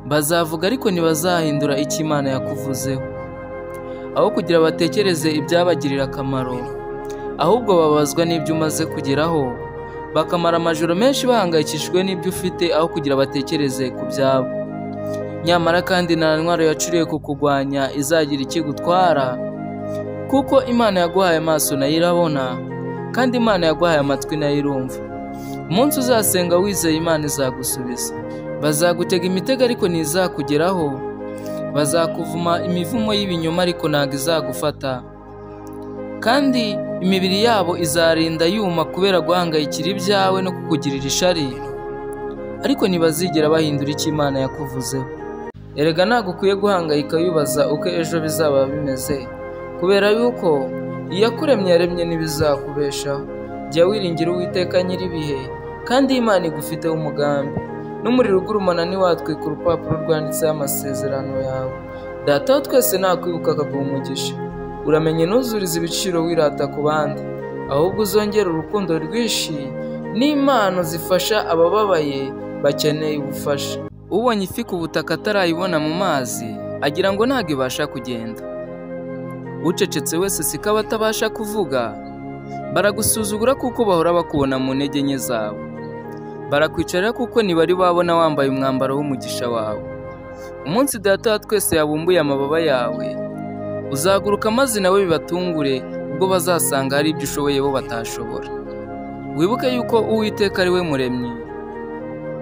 bazavuga ariko ntibazahindura icyo Imana yakuvuzeho. Aho kugira batekereze ibyabagirira akamaro, ahubwo babazwa n'ibyo umaze kugeraho, bakamara amajoro menshi bahangayikishijwe n'ibyo ufite aho kugira batekereze ku byabo. Nyamara kandi nta ntwaro yacuriye kukurwanya izagira ikigutwara, kuko Imana yaguhaye amaso nayo irabona, kandi Imana yaguhaye amatwi nayo irumva. Umunsi uzasenga wizeye Imana izagusubiza. Bazagutega imitego ariko ntizakugeraho, bazakuvuma imivumo y'ibinyoma ariko ntabwo izagufata, kandi imibiri yabo izarinda yuma kubera guhangayikira ibyawe no kukugirira ishari, ariko ntibazigera bahindura icyo Imana yakuvuzeho. Erega ntabwo ukwiye guhangayika wibaza uko ejo bizaba bimeze, kubera yuko iyakuremye yaremye n'ibizakubeshaho. Jya wiringira Uwiteka nyir'ibihe, kandi Imana igufiteho umugambi. N'umuriro ugurumana ntiwatwika urupapuro rwanditseho amasezerano yawe. Data wa twese nakwibuka akaguha umugisha. Uramenye ntuzurize ibiciro wirata ku bandi, ahubwo uzongera urukundo rwinshi n'impano zifasha abababaye bakeneye ubufasha. Ubonye ifi ku butaka atarayibona mu mazi, agira ngo ntabwo ibasha kugenda. Ucecetse wese siko aba atabasha kuvuga. Baragusuzugura kuko bahora bakubona mu ntege nke zabo. Barakwicarira kuko ntibari babona wambaye umwambaro w'umugisha wawe. Umunsi Data wa twese yabumbuye amababa yawe, uzaguruka maze nawe bibatungure, ubwo bazasanga hari ibyo ushoboye bo batashobora. Wibuke yuko Uwiteka ari we muremyi.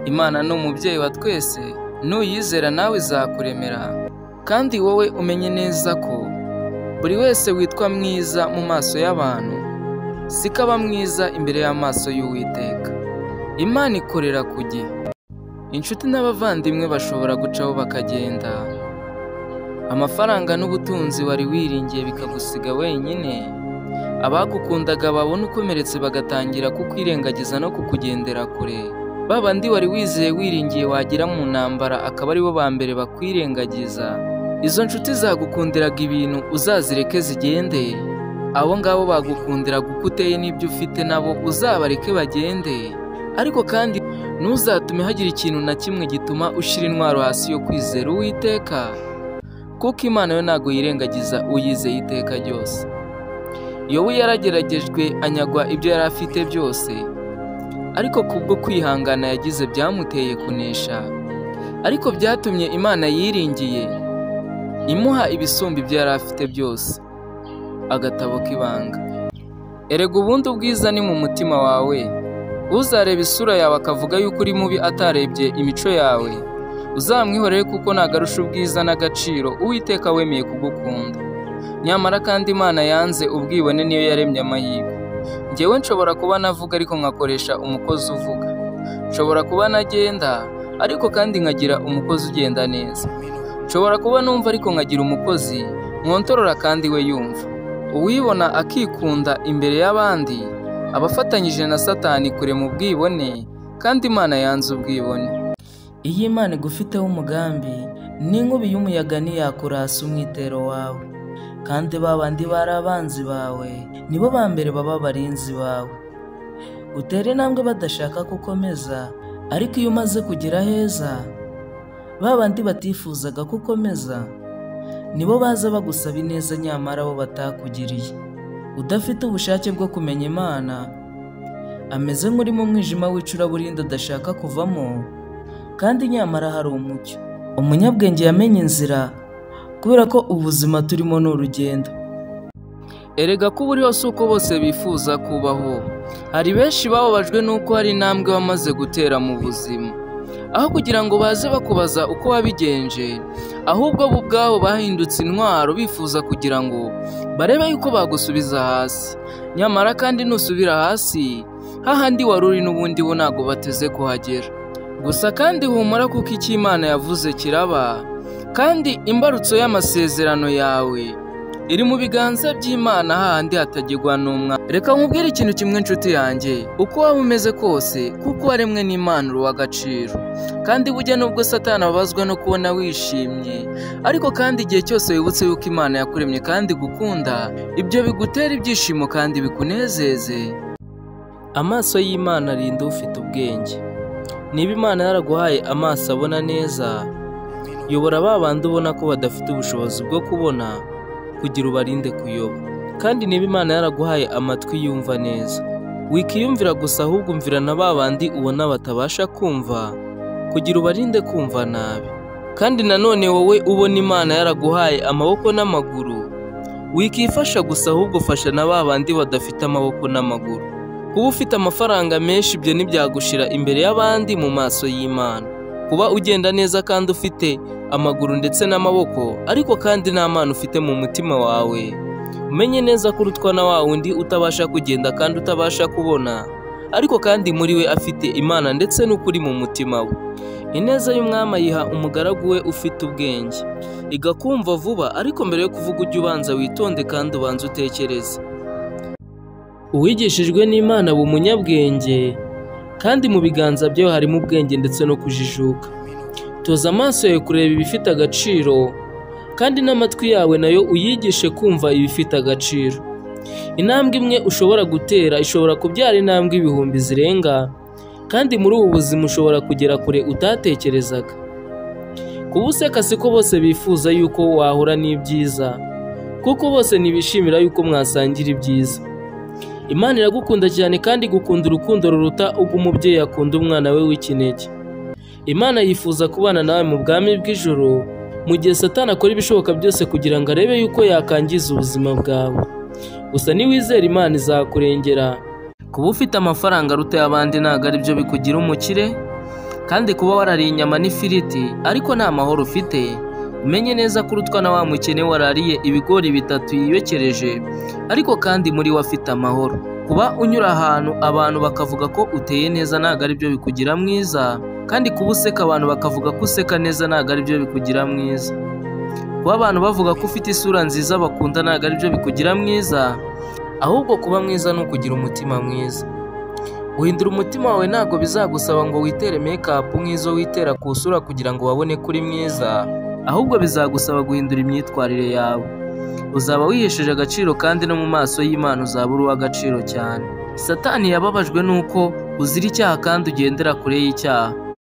Imana ni umubyeyi wa twese, nuyizera nawe izakuremera. Kandi wowe umenye neza ko buri wese witwa mwiza mu maso y'abantu siko aba mwiza imbere y'amaso y'Uwiteka. Imana ikorera ku gihe. Inshuti n'abavandimwe bashobora gucaho bakagenda. Amafaranga n'ubutunzi wari wiringiye bikagusiga wenyine. Abagukundaga babona ukomeretse bagatangira kukwirengagiza no kukugendera kure. Babandi wari wizeye wiringiye wagira mu ntambara akaba ari bo ba mbere bakwirengagiza. Izo nshuti zagukundiraga ibintu uzazireke zigende. Abo ngabo bagukundira gukuteye n'ibyo ufite nabo uzabareke bagende. Ariko kandi ntuzatume hagira ikintu na kimwe gituma ushyira intwaro hasi yo kwizera Uwiteka, kuko Imana yo ntabwo yirengagiza uyizeye iteka ryose. Yobu yarageragejwe anyagwa ibyo yari afite byose, ariko kubwo kwihangana yagize byamuteye kunesha. Ariko byatumye Imana yiringiye imuha ibisumba ibyo yari afite byose. Agatabo k'ibanga. Erega ubundi ubwiza ni mu mutima wawe. Uzareba isura yawe akavuga yuko uri mubi atarebye imico yawe, uzamwihorere kuko nagarusha ubwiza n'agaciro Uwiteka wemeye kugukunda. Nyamara kandi Imana yanze ubwibone niyo yaremye amahirwe. Njyewe nshobora kuba navuga ariko nkakoresha umukozi uvuga. Nshobora kuba nagenda ariko kandi nkagira umukozi ugenda neza. Nshobora kuba numva ariko nkagira umukozi mwontorora kandi we yumva. Uwibona akikunda imbere y'abandi abafatanyije na Satani kure mu bwibone, kandi Imana yanze ubwibone. Iyo Imana igufiteho umugambi, n'inkubi y'umuyaga ntiyakurasa umwitero wawe. Kandi babandi bari abanzi bawe nibo ba mbere baba abarinzi bawe. Utere intambwe badashaka gukomeza, ariko iyo umaze kugera heza, babandi batifuzaga gukomeza nibo baza bagusaba ineza nyamara bo batakugiriye. Udafite ubushake bwo kumenya Imana ameze nk'uri mu mwijima w'icuraburindi adashaka kuvamo, kandi nyamara hari umucyo. Umunyabwenge yamenye inzira, kubera ko ubuzima turimo ni urugendo. Erega ko buri hose uko bose bifuza kubaho. Hari benshi bababajwe n'uko hari intambwe bamaze gutera mu buzima, aho kugira ngo baze bakubaza uko wabigenje, ahubwo bo ubwabo bahindutse intwaro bifuza kugira ngo barebe yuko bagusubiza hasi. Nyamara kandi nusubira hasi, hahandi wari uri n'ubundi bo ntabwo bateze kuhagera. Gusa kandi humura kuko icyo Imana yavuze kiraba, kandi imbarutso y'amasezerano yawe iri mu biganza by'Imana hahandi hatagirwa n'umwana. Reka nkubwire ikintu kimwe nshuti yanjye, uko waba umeze kose kuko waremwe n'Imana uri uw'agaciro. Kandi burya nubwo Satani ababazwa no kubona wishimye, ariko kandi igihe cyose wibutse yuko Imana yakuremye kandi gukunda, ibyo bigutera ibyishimo kandi bikunezeze. Amaso y'Imana arinda ufite ubwenge. Niba Imana yaraguhaye amaso abona neza, yobora ba bandi ubona ko badafite ubushobozi bwo kubona kugira ubarinde kuyoba. Kandi niba Imana yaraguhaye amatwi yumva neza, wikiyumvira gusa ahubwo umvira na ba bandi ubona batabasha kumva kugira ubarinde kumva nabi. Kandi nanone wowe ubona Imana yaraguhaye amaboko n'amaguru, wikifasha gusa ahubwo fasha na ba bandi badafite amaboko n'amaguru. Kuba ufite amafaranga menshi ibyo ntibyagushira imbere y'abandi mu maso y'Imana. Kuba ugenda neza kandi ufite amaguru ndetse n'amaboko, ariko kandi nta Mana ufite mu mutima wawe, umenye neza ko urutwa na wa wundi utabasha kugenda kandi utabasha kubona, ariko kandi muri we afite Imana ndetse n'ukuri mu mutima we. Ineza y'Umwami ayiha umugaragu we ufite ubwenge, igakumva vuba, ariko mbere yo kuvuga ujye ubanza witonde kandi ubanza utekereze. Uwigishijwe n'Imana aba umunyabwenge, kandi mu biganza byawe harimo ubwenge ndetse no kujijuka. Toza amaso yawe kureba ibifite agaciro, kandi n'amatwi yawe nayo uyigishe kumva ibifite agaciro. Intambwe imwe ushobora gutera ishobora kubyara intambwe ibihumbi zirenga, kandi muri ubu buzima ushobora kugera kure utatekerezaga. Kuba useka siko bose bifuza yuko wahura n'ibyiza, kuko bose ntibishimira yuko mwasangira ibyiza. Imana iragukunda cyane kandi gukunda urukundo ruruta ubw'umubyeyi akunda umwana we w'ikinege. Imana yifuza kubana nawe mu bwami bw'ijuru, mu gihe Satani akora ibishoboka byose kugira ngo arebe yuko yakangiza ubuzima bwawe. Gusa niwizera Imana izakurengera. Kuba ufite amafaranga aruta y'abandi ntabwo ari byo bikugira umukire, kandi kuba warariye inyama n'ifiriti ariko nta mahoro ufite, umenye neza ko urutwa na wa mukene warariye ibigori 3 yiyokereje, ariko kandi muri we afite amahoro. Kuba unyura ahantu abantu bakavuga ko uteye neza ntabwo ari byo bikugira mwiza, kandi kuba useka abantu bakavuga ko useka neza ntabwo ari byo bikugira mwiza. Kuba abantu bavuga ko ufite isura nziza bakunda ntabwo ari byo bikugira mwiza, ahubwo kuba mwiza ni ukugira umutima mwiza. Guhindura umutima wawe ntabwo bizagusaba ngo witere make-up nk'izo witera ku isura kugira ngo babone ko uri mwiza, ahubwo bizagusaba guhindura imyitwarire yawe. Uzaba wihesheje agaciro, kandi no mu maso y'Imana uzaba uri uw'agaciro cyane. Satani yababajwe nuko uzira icyaha kandi ugendera kure y'icyaha.